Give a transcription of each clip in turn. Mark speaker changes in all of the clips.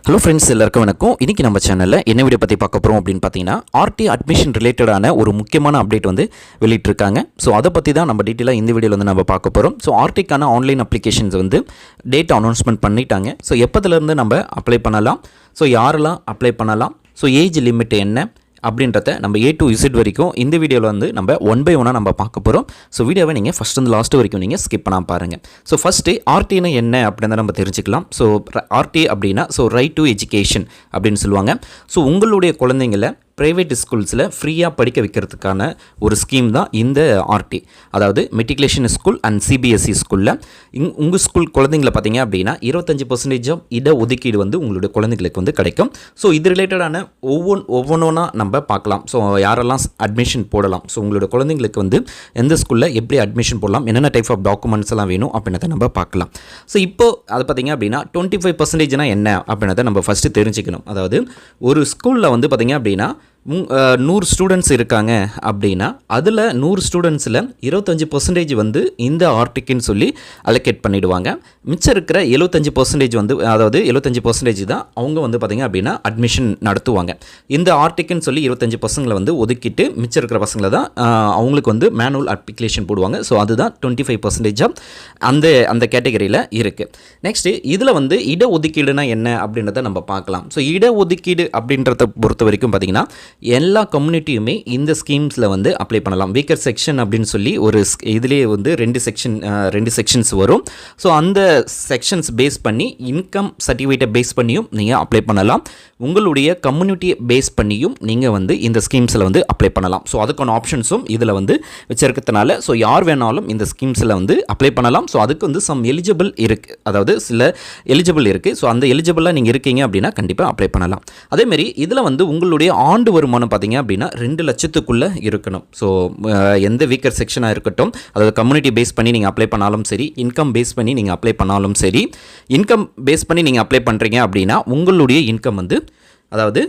Speaker 1: Hello friends, எல்லாருக்கும் வணக்கம். இன்றைக்கி நம்ம சேனலில் என்ன வீடியோ பற்றி பார்க்க போகிறோம் அப்படின்னு பார்த்தீங்கன்னா, ஆர்டி அட்மிஷன் ரிலேட்டடான ஒரு முக்கியமான அப்டேட் வந்து வெளியிட்டிருக்காங்க. ஸோ அதை பற்றி தான் நம்ம டீட்டெயிலாக இந்த வீடியோவில் வந்து நம்ம பார்க்க போகிறோம். ஸோ ஆர்டிக்கான ஆன்லைன் அப்ளிகேஷன்ஸ் வந்து டேட் அனௌன்ஸ்மெண்ட் பண்ணிட்டாங்க. ஸோ எப்போதுலேருந்து நம்ம அப்ளை பண்ணலாம், ஸோ யாரெல்லாம் அப்ளை பண்ணலாம், ஸோ ஏஜ் லிமிட் என்ன அப்படின்றத நம்ம A to Z வரைக்கும் இந்த வீடியோவில் வந்து நம்ம ஒன் பை ஒன்னாக நம்ம பார்க்க போகிறோம். ஸோ வீடியோவை நீங்கள் ஃபஸ்ட் வந்து லாஸ்ட் வரைக்கும் நீங்கள் ஸ்கிப் பண்ணாமல் பாருங்கள். ஸோ ஃபஸ்ட்டு ஆர்டின்னு என்ன அப்படின்னு நம்ம தெரிஞ்சுக்கலாம். ஸோ ஆர்டி அப்படின்னா ரைட் டு எஜுகேஷன் அப்படின்னு சொல்லுவாங்க. ஸோ உங்களுடைய குழந்தைங்களை ப்ரைவேட் ஸ்கூல்ஸில் ஃப்ரீயாக படிக்க வைக்கிறதுக்கான ஒரு ஸ்கீம் தான் இந்த ஆர்டி. அதாவது மெட்ரிகுலேஷன் ஸ்கூல் அண்ட் CBSE ஸ்கூலில் உங்கள் ஸ்கூல் குழந்தைங்களை பார்த்தீங்க அப்படின்னா 25% இட ஒதுக்கீடு வந்து உங்களுடைய குழந்தைங்களுக்கு வந்து கிடைக்கும். ஸோ இது ரிலேட்டடான ஒவ்வொன்றா நம்ம பார்க்கலாம். ஸோ யாரெல்லாம் அட்மிஷன் போடலாம், ஸோ உங்களுடைய குழந்தைங்களுக்கு வந்து எந்த ஸ்கூலில் எப்படி அட்மிஷன் போடலாம், என்னென்ன டைப் ஆஃப் டாக்குமெண்ட்ஸ் எல்லாம் வேணும் அப்படின்றத நம்ம பார்க்கலாம். ஸோ இப்போது அது பார்த்தீங்க அப்படின்னா 25% என்ன அப்படின்றத நம்ம ஃபஸ்ட்டு தெரிஞ்சுக்கணும். அதாவது ஒரு ஸ்கூலில் வந்து பார்த்தீங்க அப்படின்னா 100 ஸ்டூடெண்ட்ஸ் இருக்காங்க அப்படின்னா அதில் 100 ஸ்டூடெண்ட்ஸில் 25% வந்து இந்த ஆர்டிக்குன்னு சொல்லி அலோகேட் பண்ணிவிடுவாங்க. மிச்சம் இருக்கிற 75% வந்து, அதாவது 75% தான் அவங்க வந்து பார்த்திங்க அப்படின்னா அட்மிஷன் நடத்துவாங்க. இந்த ஆர்டிக்குன்னு சொல்லி 25 பசங்களை வந்து ஒதுக்கிட்டு மிச்சம் இருக்கிற பசங்களை தான் அவங்களுக்கு வந்து மேனுவல் அப்ளிகேஷன் போடுவாங்க. ஸோ அதுதான் 25% அந்த கேட்டகரியில் இருக்குது. நெக்ஸ்ட்டு இதில் வந்து இடஒதுக்கீடுனா என்ன அப்படின்றத நம்ம பார்க்கலாம். ஸோ இடஒதுக்கீடு அப்படின்றத பொறுத்த வரைக்கும் பார்த்திங்கன்னா எல்லா கம்யூனிட்டியுமே இந்த ஸ்கீம்ஸில் வந்து அப்ளை பண்ணலாம். வீக்கர் செக்ஷன் அப்படின்னு சொல்லி ஒரு இதிலே வந்து ரெண்டு செக்ஷன்ஸ் வரும். ஸோ அந்த செக்ஷன்ஸ் பேஸ் பண்ணி இன்கம் சர்டிஃபிகேட்டை பேஸ் பண்ணியும் நீங்கள் அப்ளை பண்ணலாம். உங்களுடைய கம்யூனிட்டியை பேஸ் பண்ணியும் நீங்கள் வந்து இந்த ஸ்கீம்ஸில் வந்து அப்ளை பண்ணலாம். ஸோ அதுக்கான ஆப்ஷன்ஸும் இதில் வந்து வச்சிருக்கிறதுனால ஸோ யார் வேணாலும் இந்த ஸ்கீம்ஸில் வந்து அப்ளை பண்ணலாம். ஸோ அதுக்கு வந்து சம் எலிஜிபிள் இருக்குது, அதாவது சில எலிஜிபிள் இருக்குது. ஸோ அந்த எலிஜிபிளாக நீங்கள் இருக்கீங்க அப்படின்னா கண்டிப்பாக அப்ளை பண்ணலாம். அதேமாரி இதில் வந்து உங்களுடைய ஆண்டு வருமானம் பார்த்தீங்க அப்படின்னா 2 லட்சத்துக்குள்ளே இருக்கணும். ஸோ எந்த வீக்கர் செக்ஷனாக இருக்கட்டும், அதாவது கம்யூனிட்டி பேஸ் பண்ணி நீங்கள் அப்ளை பண்ணாலும் சரி, இன்கம் பேஸ் பண்ணி நீங்கள் அப்ளை பண்ணாலும் சரி, இன்கம் பேஸ் பண்ணி நீங்கள் அப்ளை பண்ணுறீங்க அப்படின்னா உங்களுடைய இன்கம் வந்து அதாவது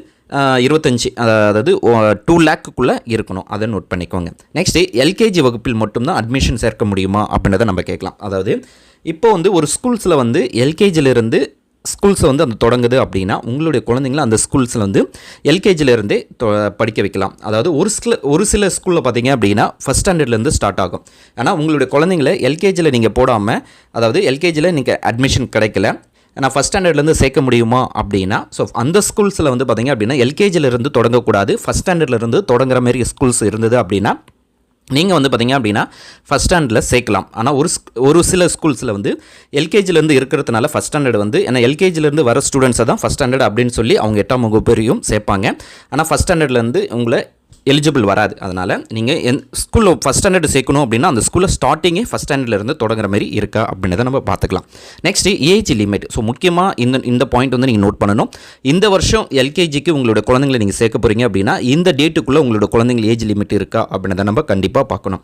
Speaker 1: 25, அதாவது 2 லேக்குள்ளே இருக்கணும். அதை நோட் பண்ணிக்கோங்க. நெக்ஸ்ட்டு எல்கேஜி வகுப்பில் மட்டும்தான் அட்மிஷன் சேர்க்க முடியுமா அப்படின்றத நம்ம கேட்கலாம். அதாவது இப்போ வந்து ஒரு ஸ்கூல்ஸில் வந்து எல்கேஜிலிருந்து ஸ்கூல்ஸை வந்து அந்த தொடங்குது அப்படின்னா உங்களுடைய குழந்தைங்கள அந்த ஸ்கூல்ஸில் வந்து எல்கேஜிலேருந்தே படிக்க வைக்கலாம். அதாவது ஒரு சில ஸ்கூலில் பார்த்தீங்க அப்படின்னா ஃபஸ்ட் ஸ்டாண்டர்ட்லேருந்து ஸ்டார்ட் ஆகும். ஆனால் உங்களுடைய குழந்தைங்கள எல்கேஜியில் நீங்கள் போடாமல், அதாவது எல்கேஜியில் நீங்கள் அட்மிஷன் கிடைக்கல, ஆனால் ஃபஸ்ட் ஸ்டாண்டர்ட்லேருந்து சேர்க்க முடியுமா அப்படின்னா, ஸோ அந்த ஸ்கூல்ஸில் வந்து பார்த்தீங்க அப்படின்னா எல்கேஜிலேருந்து தொடங்கக்கூடாது. ஃபஸ்ட் ஸ்டாண்டர்ட்லேருந்து தொடங்குற மாதிரி ஸ்கூல்ஸ் இருந்தது அப்படின்னா நீங்கள் வந்து பார்த்தீங்க அப்படின்னா ஃபஸ்ட் ஸ்டாண்டர்டில் சேர்க்கலாம். ஆனால் ஒரு சில ஸ்கூல்ஸில் வந்து எல்கேஜிலேருந்து இருக்கிறதுனால ஃபஸ்ட் ஸ்டாண்டர்ட் வந்து, ஏன்னா எல்கேஜிலேருந்து வர ஸ்டூடெண்ட்ஸை தான் ஃபஸ்ட் ஸ்டாண்டர்ட் அப்படின்னு சொல்லி அவங்க 8ஆம் வகுப்பு வரையும் சேர்ப்பாங்க. ஆனால் ஃபஸ்ட் ஸ்டாண்டர்ட்லேருந்து உங்களை எலிஜிபிள் வராது. அதனால் நீங்கள் ஸ்கூலில் ஃபஸ்ட் ஸ்டாண்டர்ட் சேர்க்கணும் அப்படின்னா அந்த ஸ்கூலில் ஸ்டார்டிங்கே ஃபஸ்ட் ஸ்டாண்டர்ட்லேருந்து தொடங்குற மாதிரி இருக்கா அப்படின்றத நம்ம பார்த்துக்கலாம். Next age limit. ஸோ முக்கியமாக இந்த பாயிண்ட் வந்து நீங்கள் நோட் பண்ணணும். இந்த வருஷம் எல்கேஜிக்கு உங்களோட குழந்தைங்களை நீங்கள் சேர்க்க போகிறீங்க அப்படின்னா இந்த டேட்டுக்குள்ளே உங்களோட குழந்தைங்க ஏஜ் லிமிட் இருக்கா அப்படின்றத நம்ம கண்டிப்பாக பார்க்கணும்.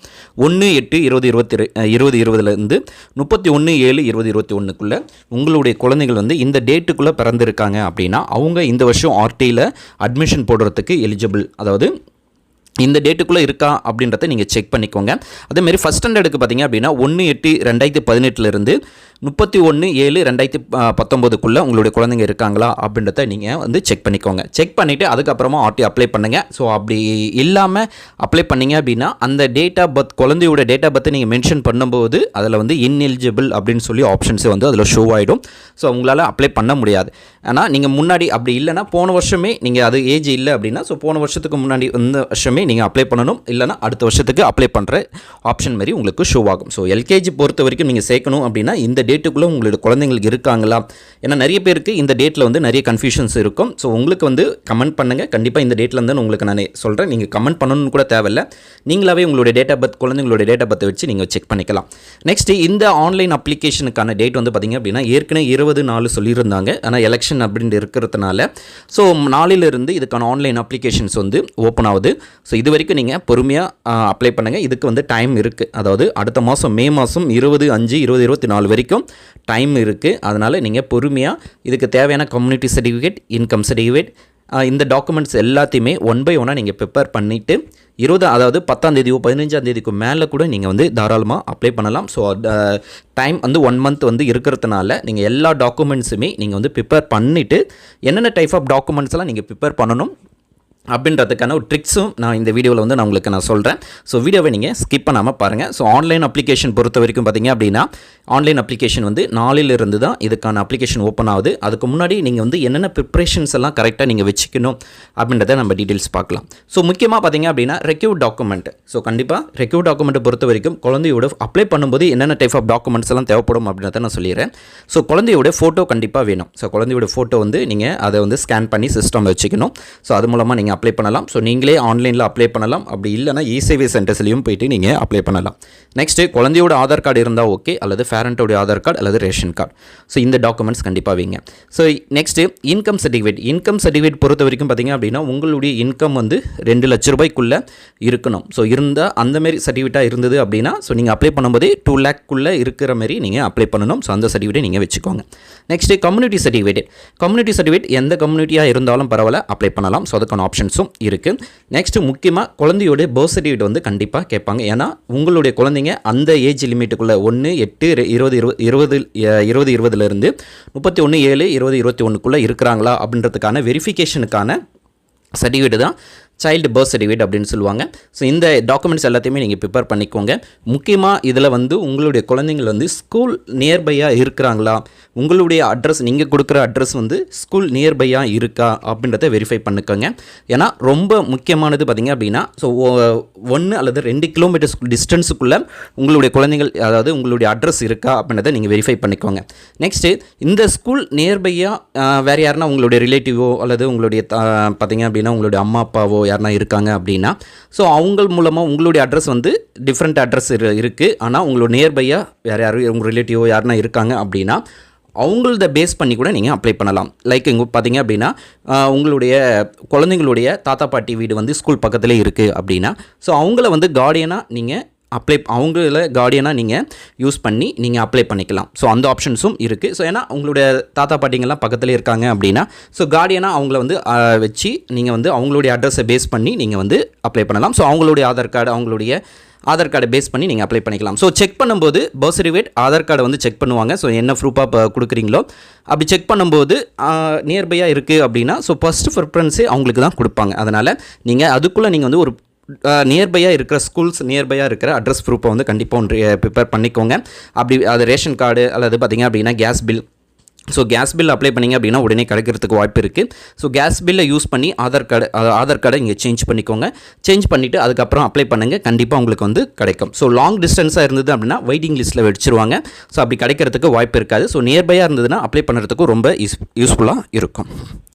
Speaker 1: 1/8/2020 31/7/2021 உங்களுடைய குழந்தைகள் வந்து இந்த டேட்டுக்குள்ளே பிறந்திருக்காங்க அப்படின்னா அவங்க இந்த வருஷம் ஆர்டியில் அட்மிஷன் போடுறதுக்கு எலிஜிபிள், அதாவது இந்த டேட்டுக்குள்ளே இருக்கா அப்படின்றத நீங்கள் செக் பண்ணிக்கோங்க. அதேமாரி ஃபஸ்ட் ஸ்டாண்டர்டுக்கு பார்த்தீங்க அப்படின்னா 1/8/2018 31/7/2019 உங்களுடைய குழந்தைங்க இருக்காங்களா அப்படின்றத நீங்கள் வந்து செக் பண்ணிக்கோங்க. செக் பண்ணிவிட்டு அதுக்கப்புறமா ஆர்டி அப்ளை பண்ணுங்கள். ஸோ அப்படி இல்லாமல் அப்ளை பண்ணிங்க அப்படின்னா அந்த டேட் ஆஃப் பர்த், குழந்தையோட டேட் ஆஃப் பர்த்தை நீங்கள் மென்ஷன் பண்ணும்போது அதில் வந்து இன்எலிஜிபிள் அப்படின்னு சொல்லி ஆப்ஷன்ஸே வந்து அதில் ஷோ ஆகிடும். ஸோ உங்களால் அப்ளை பண்ண முடியாது. ஆனால் நீங்கள் முன்னாடி அப்படி இல்லைனா போன வருஷமே நீங்கள் அது ஏஜ் இல்லை அப்படின்னா ஸோ போன வருஷத்துக்கு முன்னாடி இந்த வருஷமே நீங்கள் அப்ளை பண்ணணும். இல்லைனா அடுத்த வருஷத்துக்கு அப்ளை பண்ணுற ஆப்ஷன் மாதிரி உங்களுக்கு ஷோ ஆகும். ஸோ எல்கேஜி பொறுத்த வரைக்கும் நீங்கள் சேர்க்கணும் அப்படின்னா இந்த டேட்டுக்குள்ளே உங்களோட குழந்தைங்களுக்கு இருக்காங்களா, ஏன்னா நிறைய பேருக்கு இந்த டேட்டில் வந்து நிறைய கன்ஃபியூஷன்ஸ் இருக்கும். ஸோ உங்களுக்கு வந்து கமெண்ட் பண்ணுங்கள். கண்டிப்பாக இந்த டேட்டில் இருந்து உங்களுக்கு நான் சொல்கிறேன். நீங்கள் கமெண்ட் பண்ணணும்னு கூட தேவையில்லை, நீங்களாவே உங்களுடைய டேட் ஆஃப் பர்த், குழந்தைங்களோட டேட் ஆஃப் பர்த்தை வச்சு நீங்கள் செக் பண்ணிக்கலாம். நெக்ஸ்ட்டு இந்த ஆன்லைன் அப்ளிகேஷனுக்கான டேட் வந்து பார்த்திங்க அப்படின்னா ஏற்கனவே 20 சொல்லியிருந்தாங்க. ஆனால் எலெக்ஷன் அப்படின்னு இருக்கிறதுனால ஸோ நாளிலிருந்து இதுக்கான ஆன்லைன் அப்ளிகேஷன்ஸ் வந்து ஓப்பன் ஆகுது. ஸோ இது வரைக்கும் நீங்கள் பொறுமையாக அப்ளை பண்ணுங்கள். இதுக்கு வந்து டைம் இருக்குது. அதாவது அடுத்த மாதம் மே மாதம் 20/5/2024 வரைக்கும் டைம் இருக்குது. அதனால் நீங்கள் பொறுமையாக இதுக்கு தேவையான கம்யூனிட்டி சர்டிஃபிகேட், இன்கம் சர்டிஃபிகேட், இந்த டாக்குமெண்ட்ஸ் எல்லாத்தையுமே ஒன் பை ஒன்னாக நீங்கள் ப்ரிப்பேர் பண்ணிவிட்டு 10ஆம் தேதியோ 15ஆம் தேதிக்கு மேலே கூட நீங்கள் வந்து தாராளமாக அப்ளை பண்ணலாம். ஸோ டைம் வந்து 1 மந்த் வந்து இருக்கிறதுனால நீங்கள் எல்லா டாக்குமெண்ட்ஸுமே நீங்கள் வந்து ப்ரிப்பேர் பண்ணிவிட்டு என்னென்ன டைப் ஆஃப் டாக்குமெண்ட்ஸ்லாம் நீங்கள் ப்ரிப்பேர் பண்ணணும் அப்படின்றதுக்கான ஒரு ட்ரிக்ஸும் நான் இந்த வீடியோவில் வந்து உங்களுக்கு சொல்கிறேன். ஸோ வீடியோவை நீங்கள் ஸ்கிப் பண்ணாமல் பாருங்கள். ஸோ ஆன்லைன் அப்ளிகேஷன் பொறுத்த வரைக்கும் பார்த்திங்க அப்படின்னா ஆன்லைன் அப்ளிகேஷன் வந்து நாளிலிருந்து தான் இதுக்கான அப்ளிகேஷன் ஓப்பன் ஆகுது. அதுக்கு முன்னாடி நீங்கள் வந்து என்னென்ன ப்ரிப்ரேஷன்ஸ் எல்லாம் கரெக்டாக நீங்கள் வச்சுக்கணும் அப்படின்றத நம்ம டீட்டெயில்ஸ் பார்க்கலாம். ஸோ முக்கியமாக பார்த்திங்க அப்படின்னா ரெக்யூர்ட் டாக்குமெண்ட். ஸோ கண்டிப்பாக ரெக்யூர்ட் டாக்குமெண்ட்டை பொறுத்த வரைக்கும் குழந்தையோட அப்ளை பண்ணும்போது என்னென்ன டைப் ஆஃப் டாக்குமெண்ட்ஸ் எல்லாம் தேவைப்படும் அப்படின்றத நான் சொல்லிடுறேன். ஸோ குழந்தையோட ஃபோட்டோ கண்டிப்பாக வேணும். ஸோ குழந்தையோட ஃபோட்டோ வந்து நீங்கள் அதை வந்து ஸ்கேன் பண்ணி சிஸ்டம் வச்சுக்கணும். ஸோ அது மூலமாக நீங்கள் அப்ளை பண்ணலாம். ஸோ நீங்களே ஆன்லைனில் அப்ளை பண்ணலாம். அப்படி இல்லைனா இ-சேவை சென்டர்ஸ்லையும் போயிட்டு நீங்கள் அப்ளை பண்ணலாம். நெக்ஸ்ட்டு குழந்தையோட ஆதார் கார்டு இருந்தால் ஓகே, அல்லது பேரண்ட்டோடைய ஆதார் கார்டு அல்லது ரேஷன் கார்டு. ஸோ இந்த டாக்குமெண்ட்ஸ் கண்டிப்பாக வைங்க. ஸோ நெக்ஸ்ட்டு இன்கம் சர்டிஃபிகேட் பொறுத்த வரைக்கும் பார்த்திங்க அப்படின்னா உங்களுடைய இன்கம் வந்து 2 லட்ச ரூபாய்க்குள்ளே இருக்கணும். ஸோ இருந்தால் அந்தமாரி சர்டிஃபிகேட்டாக இருந்தது அப்படின்னா ஸோ நீங்கள் அப்ளை பண்ணும்போதே 2 லேக்குள்ளே இருக்கிற மாரி நீங்கள் அப்ளை பண்ணணும். ஸோ அந்த சர்டிஃபிகேட்டை நீங்கள் வச்சுக்கோங்க. நெக்ஸ்ட்டு கம்யூனிட்டி சர்டிஃபிகேட் எந்த கம்யூனிட்டியாக இருந்தாலும் பரவாயில்ல அப்ளை பண்ணலாம். ஸோ அதுக்கான ஆப்ஷன்ஸும் இருக்குது. நெக்ஸ்ட்டு முக்கியமாக குழந்தையோடைய பர்த் சர்டிஃபிகேட் வந்து கண்டிப்பாக கேட்பாங்க. ஏன்னா உங்களுடைய குழந்தைங்க அந்த ஏஜ் லிமிட்டுக்குள்ளே 1/8/2020 31/7/2021 இருக்கிறாங்களா அப்படின்றதுக்கான வெரிஃபிகேஷனுக்கான சர்டிஃபிகேட் தான் சைல்டு பர்த் சர்டிஃபிகேட் அப்படின்னு சொல்லுவாங்க. ஸோ இந்த டாக்குமெண்ட்ஸ் எல்லாத்தையுமே நீங்கள் ப்ரிப்பேர் பண்ணிக்கோங்க. முக்கியமாக இதில் வந்து உங்களுடைய குழந்தைங்கள் வந்து ஸ்கூல் நியர்பையாக இருக்கிறாங்களா, உங்களுடைய அட்ரஸ் நீங்கள் கொடுக்குற அட்ரஸ் வந்து ஸ்கூல் நியர்பையாக இருக்கா அப்படின்றத வெரிஃபை பண்ணிக்கோங்க. ஏன்னா ரொம்ப முக்கியமானது பார்த்திங்க அப்படின்னா ஸோ 1 அல்லது 2 கிலோமீட்டர்ஸ் டிஸ்டன்ஸுக்குள்ளே உங்களுடைய குழந்தைகள் அதாவது உங்களுடைய அட்ரஸ் இருக்கா அப்படின்றத நீங்கள் வெரிஃபை பண்ணிக்கோங்க. நெக்ஸ்ட்டு இந்த ஸ்கூல் நியர்பையாக வேறு யாருன்னா உங்களுடைய ரிலேட்டிவோ அல்லது உங்களுடைய பார்த்திங்க அப்படின்னா உங்களுடைய அம்மா அப்பாவோ யாருனா இருக்காங்க அப்படின்னா ஸோ அவங்க மூலமாக உங்களுடைய அட்ரஸ் வந்து டிஃப்ரெண்ட் அட்ரஸ் இருக்குது. ஆனால் உங்களோட நியர்பையாக வேறு யாரும் உங்கள் ரிலேட்டிவோ யாருனா இருக்காங்க அப்படின்னா அவங்களத பேஸ் பண்ணி கூட நீங்கள் அப்ளை பண்ணலாம். லைக் இங்கே பார்த்தீங்க அப்படின்னா உங்களுடைய குழந்தைங்களுடைய தாத்தா பாட்டி வீடு வந்து ஸ்கூல் பக்கத்துலேயே இருக்குது அப்படின்னா ஸோ அவங்கள வந்து கார்டியனாக நீங்கள் கார்டியனாக நீங்கள் யூஸ் பண்ணி நீங்கள் அப்ளை பண்ணிக்கலாம். ஸோ அந்த ஆப்ஷன்ஸும் இருக்குது. ஸோ ஏன்னா உங்களுடைய தாத்தா பாட்டிங்கெல்லாம் பக்கத்துலேயே இருக்காங்க அப்படின்னா ஸோ கார்டியனாக அவங்கள வந்து வச்சு நீங்கள் வந்து அவங்களுடைய அட்ரஸை பேஸ் பண்ணி நீங்கள் வந்து அப்ளை பண்ணலாம். ஸோ அவங்களுடைய ஆதார் கார்டை பேஸ் பண்ணி நீங்கள் அப்ளை பண்ணிக்கலாம். ஸோ செக் பண்ணும்போது பர்த் சர்டிஃபிகேட் ஆதார் கார்டை வந்து செக் பண்ணுவாங்க. ஸோ என்ன ப்ரூஃபாக கொடுக்குறீங்களோ அப்படி செக் பண்ணும்போது நியர்பையாக இருக்குது அப்படின்னா ஸோ ஃபஸ்ட்டு ப்ரிஃபரன்ஸே அவங்களுக்கு தான் கொடுப்பாங்க. அதனால் நீங்கள் அதுக்குள்ளே நீங்கள் வந்து ஒரு நியர்பையாக இருக்கிற ஸ்கூல்ஸ் நியர்பையாக இருக்கிற அட்ரஸ் ப்ரூஃபை வந்து கண்டிப்பாக ஒன்று ப்ரிப்பேர் பண்ணிக்கோங்க. அப்படி அது ரேஷன் கார்டு அல்லது பார்த்திங்க அப்படின்னா gas bill. So gas bill apply பண்ணிங்க அப்படின்னா உடனே கிடைக்கிறதுக்கு வாய்ப்பு இருக்குது. ஸோ கேஸ் பில்லை யூஸ் பண்ணி ஆதார் கார்டை இங்கே சேஞ்ச் பண்ணிக்கோங்க. சேஞ்ச் பண்ணிவிட்டு அதுக்கப்புறம் அப்ளை பண்ணுங்கள். கண்டிப்பாக உங்களுக்கு வந்து கிடைக்கும். ஸோ லாங் டிஸ்டன்ஸாக இருந்தது அப்படின்னா வெயிட்டிங் லிஸ்ட்டில் வச்சுருவாங்க. ஸோ அப்படி கிடைக்கிறதுக்கு வாய்ப்பு இருக்காது. ஸோ நியர்பையாக இருந்ததுன்னா அப்ளை பண்ணுறதுக்கு ரொம்ப யூஸ்ஃபுல்லாக இருக்கும்.